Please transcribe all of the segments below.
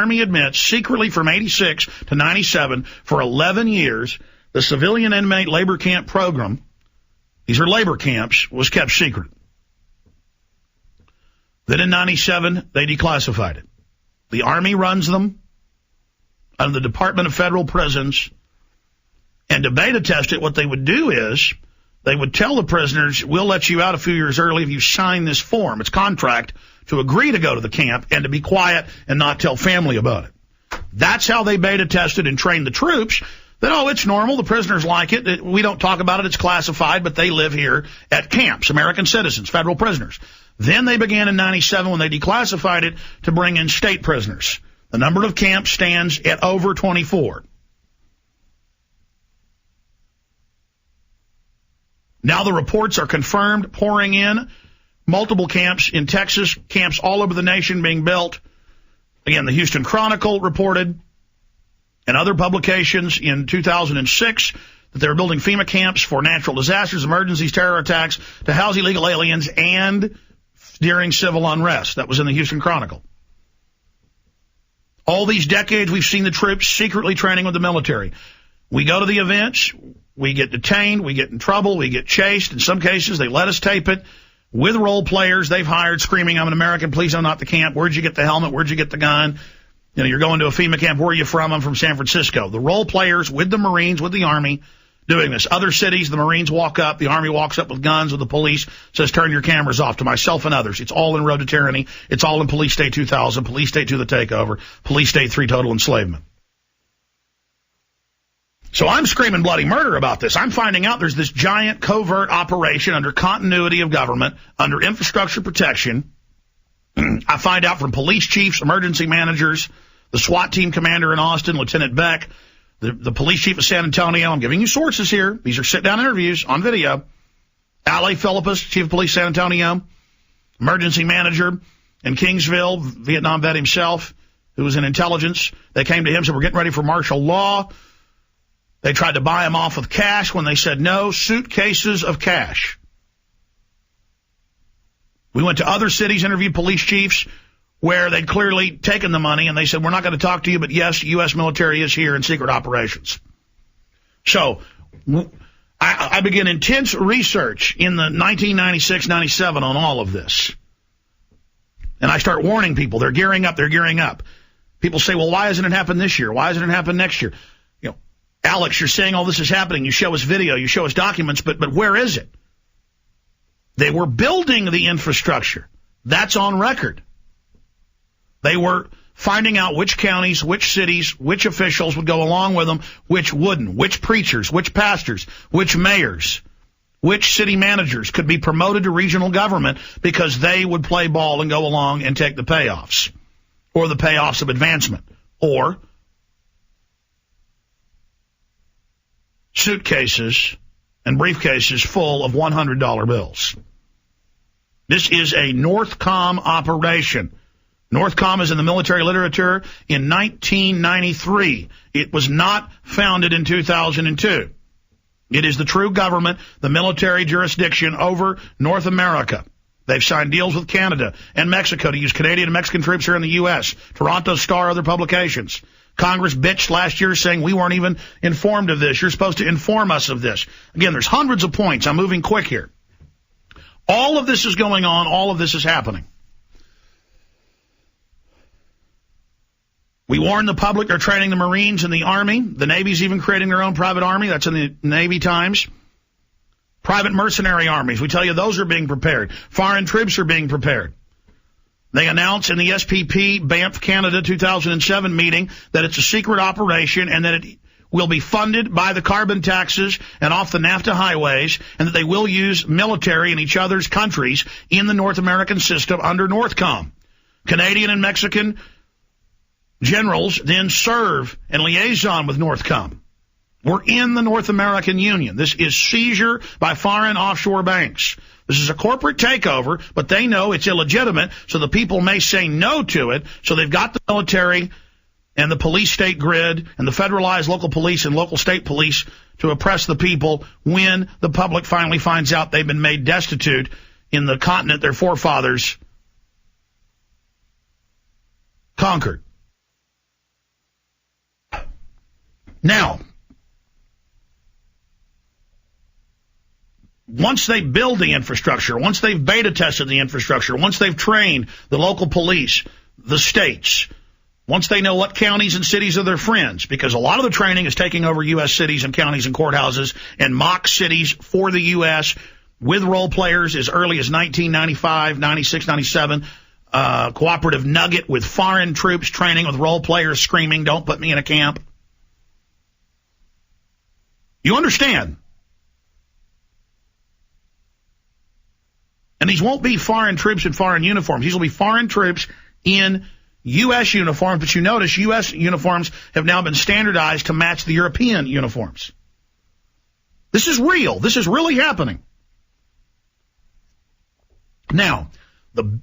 Army admits secretly from 86 to 97 for 11 years, the civilian inmate labor camp program, these are labor camps, was kept secret. Then in 97, they declassified it. The Army runs them under the Department of Federal Prisons. And to beta test it, what they would do is they would tell the prisoners, we'll let you out a few years early if you sign this form. It's contract to agree to go to the camp and to be quiet and not tell family about it. That's how they beta tested and trained the troops. That, oh, it's normal. The prisoners like it. We don't talk about it. It's classified, but they live here at camps, American citizens, federal prisoners. Then they began in 97 when they declassified it to bring in state prisoners. The number of camps stands at over 24. Now the reports are confirmed, pouring in. Multiple camps in Texas, camps all over the nation being built. Again, the Houston Chronicle reported, and other publications in 2006, that they were building FEMA camps for natural disasters, emergencies, terror attacks, to house illegal aliens, and during civil unrest. That was in the Houston Chronicle. All these decades, we've seen the troops secretly training with the military. We go to the events, we get detained, we get in trouble, we get chased. In some cases, they let us tape it with role players they've hired screaming, I'm an American, please don't knock the camp. Where'd you get the helmet? Where'd you get the gun? You know, you're going to a FEMA camp. Where are you from? I'm from San Francisco. The role players with the Marines, with the Army, doing this. Other cities, the Marines walk up, the Army walks up with guns, with the police, says, turn your cameras off, to myself and others. It's all in Road to Tyranny. It's all in Police State 2000, Police State 2, The Takeover, Police State 3, Total Enslavement. So I'm screaming bloody murder about this. I'm finding out there's this giant covert operation under continuity of government, under infrastructure protection. I find out from police chiefs, emergency managers, the SWAT team commander in Austin, Lieutenant Beck, the police chief of San Antonio. I'm giving you sources here. These are sit-down interviews on video. Ale Philippus, chief of police San Antonio, emergency manager in Kingsville, Vietnam vet himself, who was in intelligence. They came to him and said, we're getting ready for martial law. They tried to buy him off with cash. When they said no, suitcases of cash. We went to other cities, interviewed police chiefs where they'd clearly taken the money, and they said, we're not going to talk to you, but yes, U.S. military is here in secret operations. So I began intense research in the 1996-97 on all of this. And I start warning people, they're gearing up, they're gearing up. People say, well, why hasn't it happened this year? Why hasn't it happened next year? Alex, you're saying all this is happening. You show us video, you show us documents, but where is it? They were building the infrastructure. That's on record. They were finding out which counties, which cities, which officials would go along with them, which wouldn't, which preachers, which pastors, which mayors, which city managers could be promoted to regional government because they would play ball and go along and take the payoffs, or the payoffs of advancement, or suitcases and briefcases full of $100 bills. This is a Northcom operation. Northcom is in the military literature in 1993. It was not founded in 2002. It is the true government, the military jurisdiction over North America. They've signed deals with Canada and Mexico to use Canadian and Mexican troops here in the U.S. Toronto Star, other publications. Congress bitched last year saying we weren't even informed of this. You're supposed to inform us of this. Again, there's hundreds of points. I'm moving quick here. All of this is going on. All of this is happening. We warn the public they're training the Marines and the Army. The Navy's even creating their own private army. That's in the Navy Times. Private mercenary armies. We tell you those are being prepared. Foreign troops are being prepared. They announced in the SPP Banff, Canada 2007 meeting that it's a secret operation and that it will be funded by the carbon taxes and off the NAFTA highways, and that they will use military in each other's countries in the North American system under Northcom. Canadian and Mexican generals then serve and liaison with Northcom. We're in the North American Union. This is seizure by foreign offshore banks. This is a corporate takeover, but they know it's illegitimate, so the people may say no to it. So they've got the military and the police state grid and the federalized local police and local state police to oppress the people when the public finally finds out they've been made destitute in the continent their forefathers conquered. Now, once they build the infrastructure, once they've beta tested the infrastructure, once they've trained the local police, the states, once they know what counties and cities are their friends, because a lot of the training is taking over U.S. cities and counties and courthouses and mock cities for the U.S. with role players as early as 1995, 96, 97, cooperative nugget with foreign troops training with role players screaming, "Don't put me in a camp." You understand? And these won't be foreign troops in foreign uniforms. These will be foreign troops in U.S. uniforms, but you notice U.S. uniforms have now been standardized to match the European uniforms. This is real. This is really happening. Now, the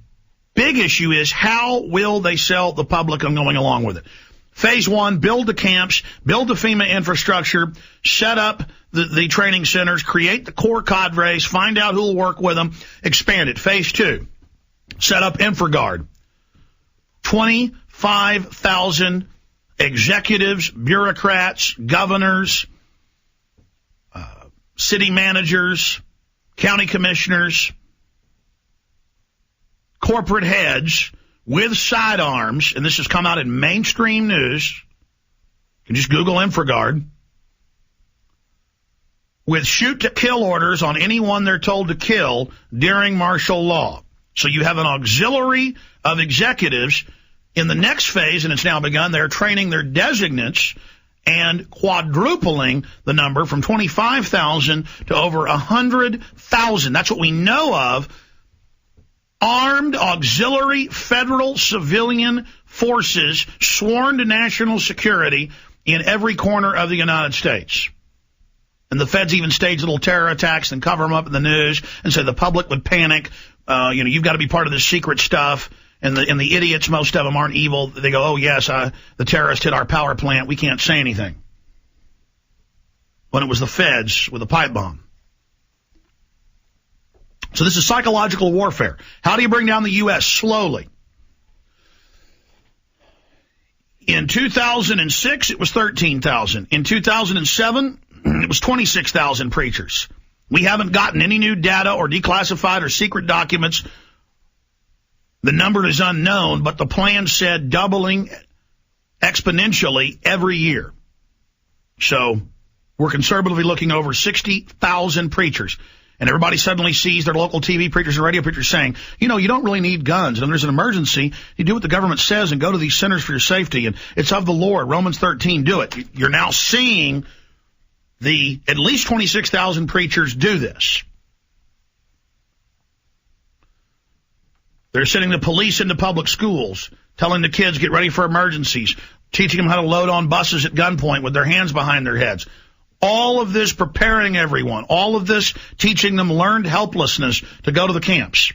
big issue is, how will they sell the public on going along with it? Phase 1, build the camps, build the FEMA infrastructure, set up the training centers, create the core cadres, find out who will work with them, expand it. Phase 2, set up InfraGuard. 25,000 executives, bureaucrats, governors, city managers, county commissioners, corporate heads with sidearms, and this has come out in mainstream news. You can just Google InfraGuard. With shoot-to-kill orders on anyone they're told to kill during martial law. So you have an auxiliary of executives. In the next phase, and it's now begun, they're training their designates and quadrupling the number from 25,000 to over 100,000. That's what we know of. Armed auxiliary federal civilian forces sworn to national security in every corner of the United States. And the feds even stage little terror attacks and cover them up in the news and say the public would panic. You've got to be part of this secret stuff. And the idiots, most of them aren't evil. They go, "Oh, yes, the terrorist hit our power plant. We can't say anything." When it was the feds with a pipe bomb. So this is psychological warfare. How do you bring down the U.S.? Slowly. In 2006, it was 13,000. In 2007, it was 26,000 preachers. We haven't gotten any new data or declassified or secret documents. The number is unknown, but the plan said doubling exponentially every year. So we're conservatively looking over 60,000 preachers. And everybody suddenly sees their local TV preachers and radio preachers saying, you don't really need guns. And when there's an emergency, you do what the government says and go to these centers for your safety. And it's of the Lord. Romans 13, do it. You're now seeing at least 26,000 preachers do this. They're sending the police into public schools, telling the kids get ready for emergencies, teaching them how to load on buses at gunpoint with their hands behind their heads. All of this preparing everyone. All of this teaching them learned helplessness to go to the camps.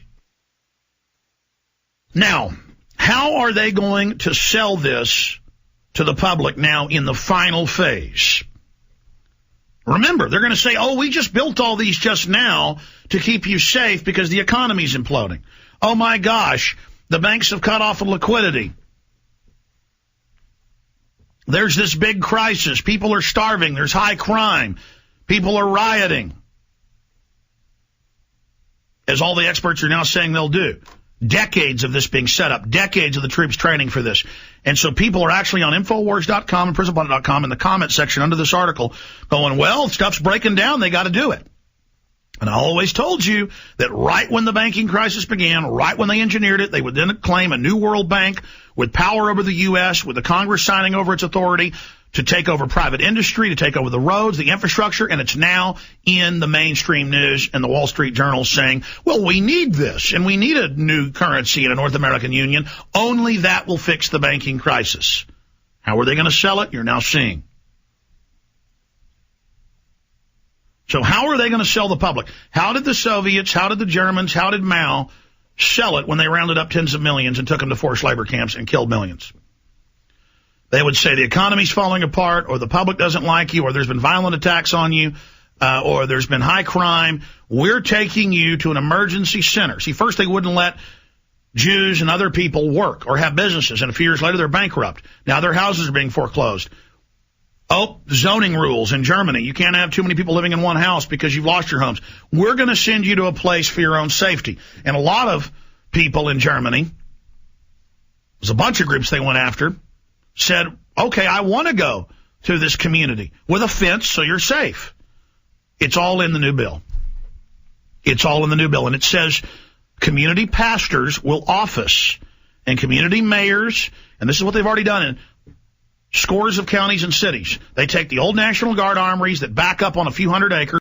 Now, how are they going to sell this to the public now in the final phase? Remember, they're going to say, "Oh, we just built all these just now to keep you safe because the economy's imploding. Oh, my gosh, the banks have cut off liquidity. There's this big crisis. People are starving. There's high crime. People are rioting." As all the experts are now saying they'll do. Decades of this being set up. Decades of the troops training for this. And so people are actually on Infowars.com and PrisonPlanet.com in the comment section under this article going, well, stuff's breaking down. They got to do it. And I always told you that right when the banking crisis began, right when they engineered it, they would then claim a new world bank with power over the U.S., with the Congress signing over its authority to take over private industry, to take over the roads, the infrastructure, and it's now in the mainstream news and the Wall Street Journal saying, well, we need this, and we need a new currency in a North American Union. Only that will fix the banking crisis. How are they going to sell it? You're now seeing. So how are they going to sell the public? How did the Soviets, how did the Germans, how did Mao sell it when they rounded up tens of millions and took them to forced labor camps and killed millions? They would say the economy's falling apart, or the public doesn't like you, or there's been violent attacks on you, or there's been high crime. We're taking you to an emergency center. See, first they wouldn't let Jews and other people work or have businesses, and a few years later they're bankrupt. Now their houses are being foreclosed. Oh, zoning rules in Germany. You can't have too many people living in one house because you've lost your homes. We're going to send you to a place for your own safety. And a lot of people in Germany, there's a bunch of groups they went after, said, okay, I want to go to this community with a fence so you're safe. It's all in the new bill. It's all in the new bill. And it says community pastors will office and community mayors, and this is what they've already done in scores of counties and cities. They take the old National Guard armories that back up on a few hundred acres.